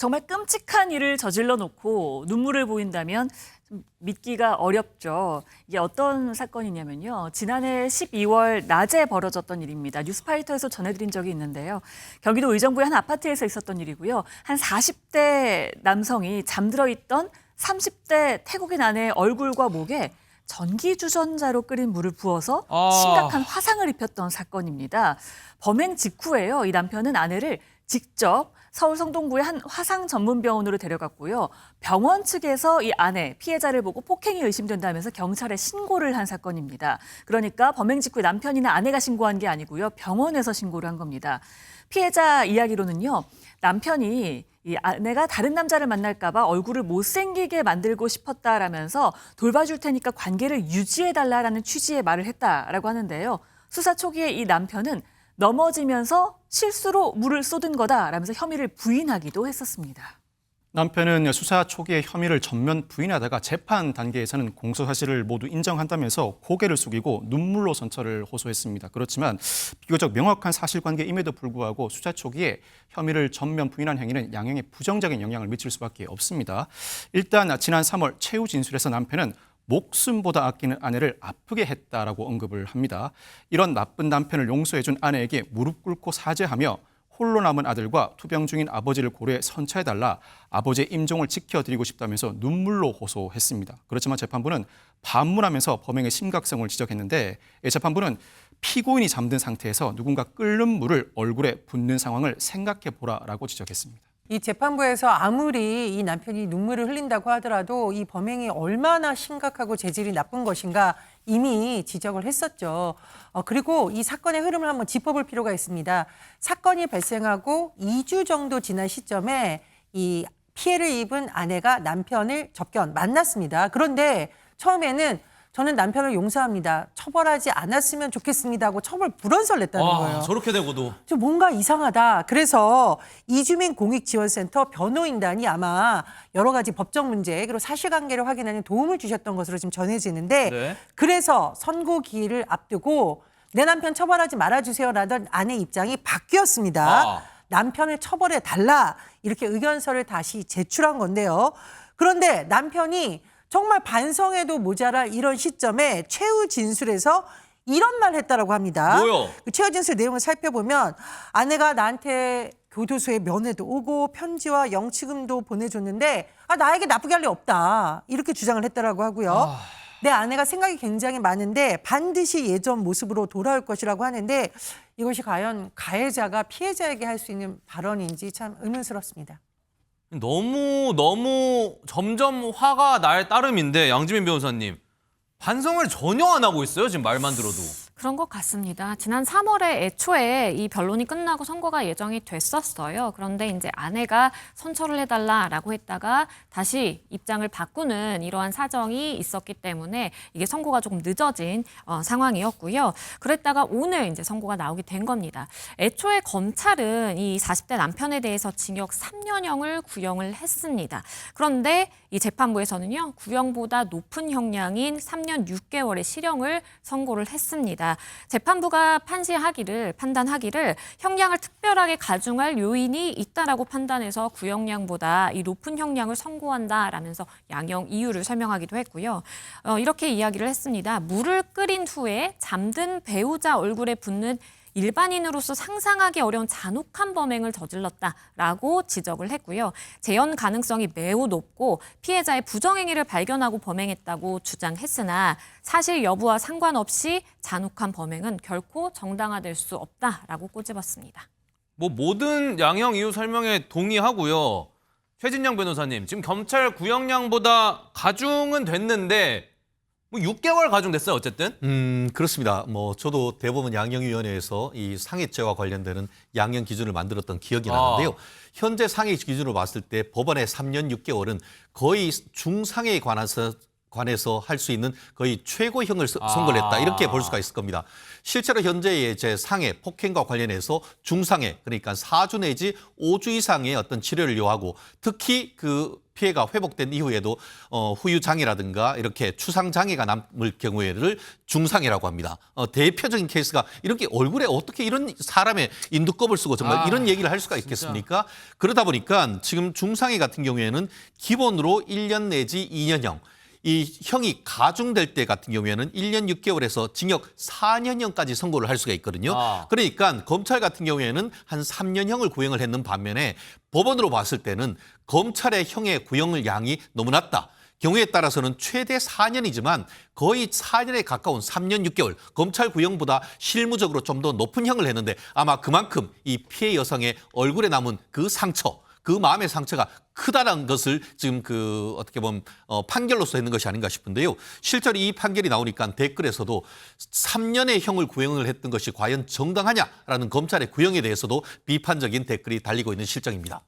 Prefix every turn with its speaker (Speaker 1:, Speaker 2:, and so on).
Speaker 1: 정말 끔찍한 일을 저질러 놓고 눈물을 보인다면 좀 믿기가 어렵죠. 이게 어떤 사건이냐면요. 지난해 12월 낮에 벌어졌던 일입니다. 뉴스파이터에서 전해드린 적이 있는데요. 경기도 의정부의 한 아파트에서 있었던 일이고요. 한 40대 남성이 잠들어 있던 30대 태국인 아내의 얼굴과 목에 전기주전자로 끓인 물을 부어서 심각한 화상을 입혔던 사건입니다. 범행 직후에요. 이 남편은 아내를 직접 서울 성동구의 한 화상 전문 병원으로 데려갔고요. 병원 측에서 이 아내, 피해자를 보고 폭행이 의심된다면서 경찰에 신고를 한 사건입니다. 그러니까 범행 직후에 남편이나 아내가 신고한 게 아니고요. 병원에서 신고를 한 겁니다. 피해자 이야기로는요. 남편이 이 아내가 다른 남자를 만날까 봐 얼굴을 못생기게 만들고 싶었다라면서 돌봐줄 테니까 관계를 유지해달라라는 취지의 말을 했다라고 하는데요. 수사 초기에 이 남편은 넘어지면서 실수로 물을 쏟은 거다라면서 혐의를 부인하기도 했었습니다.
Speaker 2: 남편은 수사 초기에 혐의를 전면 부인하다가 재판 단계에서는 공소 사실을 모두 인정한다면서 고개를 숙이고 눈물로 선처를 호소했습니다. 그렇지만 비교적 명확한 사실관계임에도 불구하고 수사 초기에 혐의를 전면 부인한 행위는 양형에 부정적인 영향을 미칠 수밖에 없습니다. 일단 지난 3월 최후 진술에서 남편은 목숨보다 아끼는 아내를 아프게 했다라고 언급을 합니다. 이런 나쁜 남편을 용서해준 아내에게 무릎 꿇고 사죄하며 홀로 남은 아들과 투병 중인 아버지를 고려해 선처해달라 아버지의 임종을 지켜드리고 싶다면서 눈물로 호소했습니다. 그렇지만 재판부는 반문하면서 범행의 심각성을 지적했는데 재판부는 피고인이 잠든 상태에서 누군가 끓는 물을 얼굴에 붓는 상황을 생각해보라라고 지적했습니다.
Speaker 3: 이 재판부에서 아무리 이 남편이 눈물을 흘린다고 하더라도 이 범행이 얼마나 심각하고 재질이 나쁜 것인가 이미 지적을 했었죠. 그리고 이 사건의 흐름을 한번 짚어볼 필요가 있습니다. 사건이 발생하고 2주 정도 지난 시점에 이 피해를 입은 아내가 남편을 접견 만났습니다. 그런데 처음에는 저는 남편을 용서합니다. 처벌하지 않았으면 좋겠습니다 하고 처벌 불원서를 냈다는 거예요.
Speaker 4: 저렇게 되고도.
Speaker 3: 좀 뭔가 이상하다. 그래서 이주민 공익지원센터 변호인단이 아마 여러 가지 법적 문제 그리고 사실관계를 확인하는 도움을 주셨던 것으로 지금 전해지는데
Speaker 4: 네.
Speaker 3: 그래서 선고 기일을 앞두고 내 남편 처벌하지 말아주세요라던 아내 입장이 바뀌었습니다. 남편을 처벌해달라 이렇게 의견서를 다시 제출한 건데요. 그런데 남편이 정말 반성해도 모자랄 이런 시점에 최후 진술에서 이런 말 했다라고 합니다.
Speaker 4: 뭐요?
Speaker 3: 그 최후 진술 내용을 살펴보면 아내가 나한테 교도소에 면회도 오고 편지와 영치금도 보내줬는데 나에게 나쁘게 할 리 없다. 이렇게 주장을 했다라고 하고요. 내 아내가 생각이 굉장히 많은데 반드시 예전 모습으로 돌아올 것이라고 하는데 이것이 과연 가해자가 피해자에게 할 수 있는 발언인지 참 의문스럽습니다.
Speaker 4: 너무 점점 화가 날 따름인데 양지민 변호사님 반성을 전혀 안 하고 있어요. 지금 말만 들어도.
Speaker 5: 그런 것 같습니다. 지난 3월에 애초에 이 변론이 끝나고 선고가 예정이 됐었어요. 그런데 이제 아내가 선처를 해달라라고 했다가 다시 입장을 바꾸는 이러한 사정이 있었기 때문에 이게 선고가 조금 늦어진 상황이었고요. 그랬다가 오늘 이제 선고가 나오게 된 겁니다. 애초에 검찰은 이 40대 남편에 대해서 징역 3년형을 구형을 했습니다. 그런데 이 재판부에서는요, 구형보다 높은 형량인 3년 6개월의 실형을 선고를 했습니다. 재판부가 판단하기를 형량을 특별하게 가중할 요인이 있다라고 판단해서 구형량보다 이 높은 형량을 선고한다라면서 양형 이유를 설명하기도 했고요. 이렇게 이야기를 했습니다. 물을 끓인 후에 잠든 배우자 얼굴에 붓는 일반인으로서 상상하기 어려운 잔혹한 범행을 저질렀다라고 지적을 했고요. 재현 가능성이 매우 높고 피해자의 부정행위를 발견하고 범행했다고 주장했으나 사실 여부와 상관없이 잔혹한 범행은 결코 정당화될 수 없다라고 꼬집었습니다.
Speaker 4: 모든 양형 이유 설명에 동의하고요. 최진영 변호사님, 지금 검찰 구형량보다 가중은 됐는데 6개월 가중됐어요, 어쨌든?
Speaker 6: 그렇습니다. 저도 대법원 양형위원회에서 이 상해죄와 관련되는 양형 기준을 만들었던 기억이 나는데요. 현재 상해 기준으로 봤을 때 법원의 3년 6개월은 거의 중상해에 관해서 할 수 있는 거의 최고형을 선고를 했다. 이렇게 볼 수가 있을 겁니다. 실제로 현재의 상해, 폭행과 관련해서 중상해, 그러니까 4주 내지 5주 이상의 어떤 치료를 요하고 특히 그 피해가 회복된 이후에도 후유 장애라든가 이렇게 추상 장애가 남을 경우에를 중상해라고 합니다. 대표적인 케이스가 이렇게 얼굴에 어떻게 이런 사람의 인두껍을 쓰고 정말 이런 얘기를 할 수가 있겠습니까? 그러다 보니까 지금 중상해 같은 경우에는 기본으로 1년 내지 2년형. 이 형이 가중될 때 같은 경우에는 1년 6개월에서 징역 4년형까지 선고를 할 수가 있거든요. 그러니까 검찰 같은 경우에는 한 3년형을 구형을 했는 반면에 법원으로 봤을 때는 검찰의 형의 구형 양이 너무 낮다. 경우에 따라서는 최대 4년이지만 거의 4년에 가까운 3년 6개월 검찰 구형보다 실무적으로 좀 더 높은 형을 했는데 아마 그만큼 이 피해 여성의 얼굴에 남은 그 상처 그 마음의 상처가 크다는 것을 지금 어떻게 보면 판결로서 했는 것이 아닌가 싶은데요. 실제로 이 판결이 나오니까 댓글에서도 3년의 형을 구형을 했던 것이 과연 정당하냐라는 검찰의 구형에 대해서도 비판적인 댓글이 달리고 있는 실정입니다.